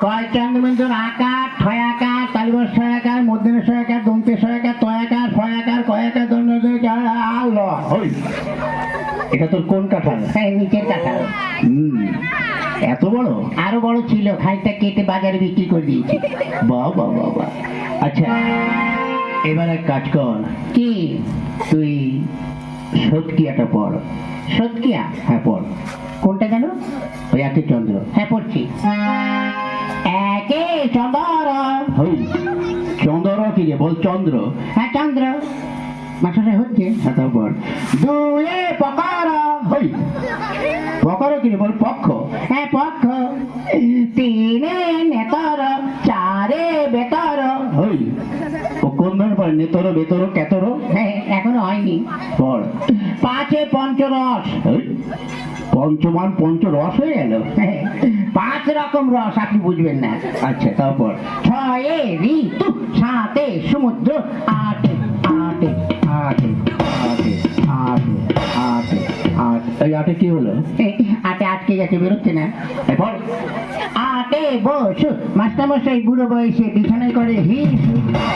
কয় চন্দ্রবিন্দুর আকার, ঠয়াকার, তালিবর সয়াকার, মধ্যের সয়াকার, দন্তের সয়াকার, তয়াকার, ফয়াকার, কয়াকার, দন্ড এটা তোর কোন কাঁঠাল? হ্যাঁ, নিচের কাঁঠাল। এত বড়? আরো বড় ছিল, খাইটা কেটে বাজারে বিক্রি করে দিয়েছি। বাবা বাবা। আচ্ছা, এবার এক কাজ কর, কি? তুই সৎকিয়াটা পড়। সৎকিয়া? হ্যাঁ পড়। কোনটা যেন? ওই একে চন্দ্র। হ্যাঁ, পড়ছি। একে চন্দ্র। হই, চন্দ্র কি রে? বল চন্দ্র। হ্যাঁ, চন্দ্র। মাস্টার হচ্ছে। হ্যাঁ, তারপর দুয়ে পকর। হই, পকর কি রে? বল পক্ষ। হ্যাঁ, পক্ষ। তিনে নেতর, চারে বেতর। হই, ও কোন ধরনের পড়ে? নেতর, বেতর, কেতর? হ্যাঁ, এখনো হয়নি। পড়। পাঁচে পঞ্চরস। হই, পঞ্চমান পঞ্চরস হয়ে গেল। হ্যাঁ, 5 রকম রস, আপনি বুঝবেন না। আচ্ছা, তারপর ছয়ে ঋতু, সাতে সমুদ্র, আটে আটে আটে আটে আটে আটে আট। এই আটে কি হলো? আটে আটকে গেছে, বেরোচ্ছে না। এই পড়। আটে বসু, মাস্টারমশাই বুড়ো বয়সে বিছানায় করে হিস।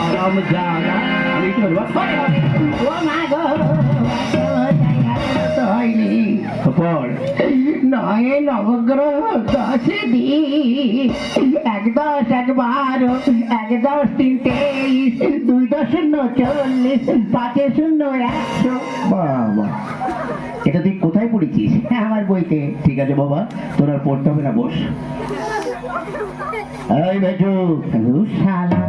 আরাম জানা। আমি কি করবো? ও মা গো, তো হয়নি। পড়। নয় নবগ্রহ, 10 দিন, 1 10 1 12, 1 10 3 23, 2 10 0 40, 5 0 100। বাবা, এটা তুই কোথায় পড়েছিস? আমার বইতে। ঠিক আছে বাবা, তোর আর পড়তে হবে না, বস। এই বেচু, শালা,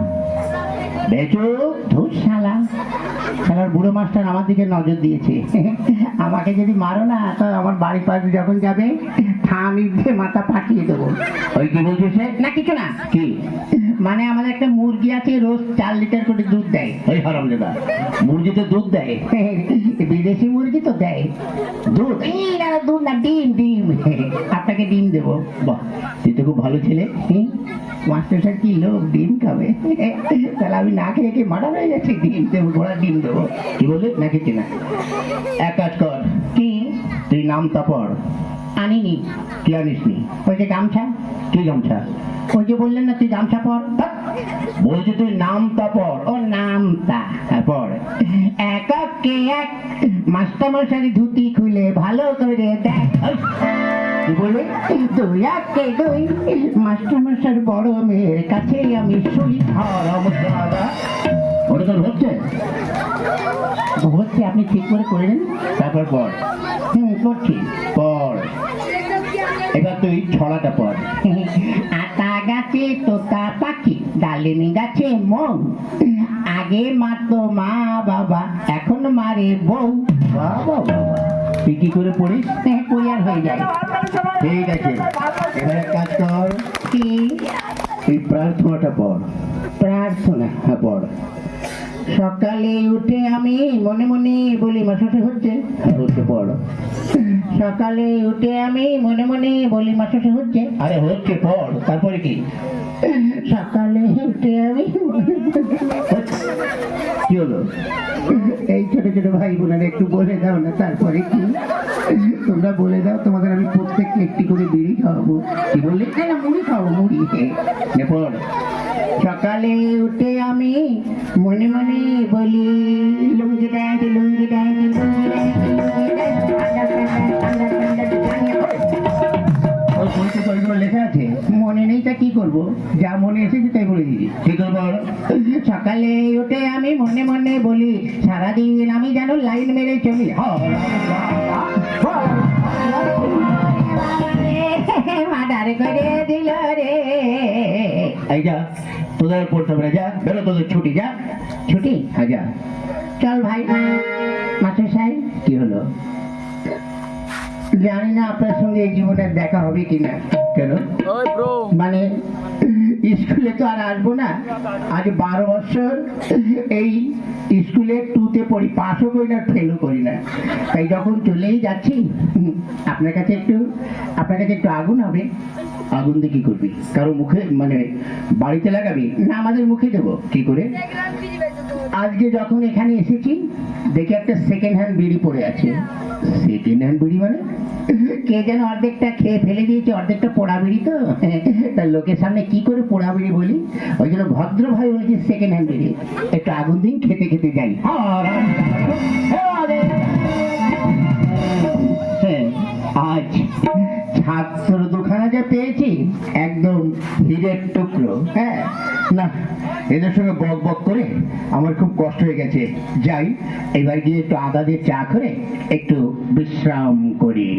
বেচু। ধুর শালা, শালার বুড়ো মাস্টার আমার দিকে নজর দিয়েছে। আমাকে যদি মারো না, তো আমার বাড়ির পাশে যখন যাবে থামি দিয়ে মাথা ফাটিয়ে দেবো। ওই কি বলছিস রে? না, কিছু না। কি? মানে আমাদের একটা মুরগি আছে, রোজ 4 লিটার করে দুধ দেয়। ওই হারামজাদা, মুরগিতে দুধ দেয়? বিদেশি মুরগি তো দেয় দুধ। এই না, দুধ না, ডিম ডিম। আপনাকে ডিম দেবো। বাহ, তুই তো খুব ভালো ছেলে। মাস্টার সাহেব কি লোক, ডিম খাবে? তাহলে আমি না খেয়ে খেয়ে মারা হয়ে যাচ্ছি। ডিম দেবো, ঘোড়া ডিম দেবো। কি বললি? না, কিছু না। এক কাজ কর, কি? তুই নামটা পড়। আনিনি। কি আনিসনি? ওই যে গামছা। কি গামছা? ওই যে বললেন না তুই গামছা পর। বলছি তুই নামটা পড়। ও নামটা। হ্যাঁ পড়। এককে এক, মাস্টারমশাই ধুতি খুলে ভালো করে দেখ। কি বললি? 2 একে 2, মাস্টারমশাইর বড় মেয়ের কাছে আমি শুই। হারামজাদা, ওটা তোর হচ্ছে? হচ্ছে, আপনি ঠিক করে করলেন। তারপর পড়। করছি। পড়। এবার তুই ছড়াটা পড়। আতা গাছে তোতা পাখি, ডালিমি গাছে মৌ, আগে মারতো মা বাবা, এখন মারে বউ। বাবা বাবা, তুই কি করে পড়িস? পরিবার হয়ে যায়। ঠিক আছে, এবার এক কাজ কর, কি? তুই প্রার্থনাটা পড়। প্রার্থনা? হ্যাঁ পড়। সকালে উঠে আমি মনে মনে বলি, মাসে হচ্ছে। হচ্ছে পড়। সকালে উঠে আমি মনে মনে বলি, মাসে হচ্ছে। আরে হচ্ছে পড়, তারপরে কি? সকালে উঠে আমি কি হলো? এই ছোট ছোট ভাই বোনেরা একটু বলে দাও না, তারপরে কি? তোমরা বলে দাও, তোমাদের আমি প্রত্যেককে একটি করে বিড়ি খাওয়াবো। কি বললি? না না, মুড়ি খাবো, মুড়ি। নে পড়। সকালে উঠে আমি মনে মনে বলি, লুঙ্গি ড্যান্স লুঙ্গি ড্যান্স লুঙ্গি ড্যান্স লুঙ্গি ওই বইতে তো ওইগুলো লেখা আছে। মনে নেই, তা কি করবো? যা মনে এসেছে তাই বলে দিদি। ঠিক আছে বল। সকালে উঠে আমি মনে মনে বলি, সারাদিন আমি যেন লাইন মেরে চলি। মার্ডার করে দিল রে। এই যা, তোদের আর পড়তে হবে না, যা বেরো, তোদের ছুটি, যা। ছুটি? হ্যাঁ যা। চল ভাই। মাস্টার সাহেব, কি হলো? জানি না আপনার সঙ্গে এই জীবনের দেখা হবে কিনা। কেন? মানে স্কুলে তো আর আসবো না। আজ 12 বছর এই স্কুলে 2তে পড়ি, পাসও করি না, ফেলও করি না। তাই যখন চলেই যাচ্ছি, আপনার কাছে একটু আগুন হবে। আগুন দিয়ে কি করবি? কারো মুখে, মানে বাড়িতে লাগাবি? না, আমাদের মুখে দেবো। কি করে? আজকে যখন এখানে এসেছি দেখি একটা সেকেন্ড হ্যান্ড বিড়ি পড়ে আছে। সেকেন্ড হ্যান্ড বিড়ি মানে কে যেন অর্ধেকটা খেয়ে ফেলে দিয়েছে, অর্ধেকটা পোড়া বিড়ি তো। তার লোকের সামনে কি করে পোড়া বিড়ি বলি, ওই জন্য ভদ্রভাবে বলছি সেকেন্ড হ্যান্ড বিড়ি। একটু আগুন দিন, খেতে খেতে যাই। হ্যাঁ, আজ ছাত্র দুখানা যা পেয়েছি একদম হীরের টুকরো। হ্যাঁ না, এদের সঙ্গে বক বক করে আমার খুব কষ্ট হয়ে গেছে। যাই, এবার গিয়ে একটু আদা দিয়ে চা করে একটু বিশ্রাম করি।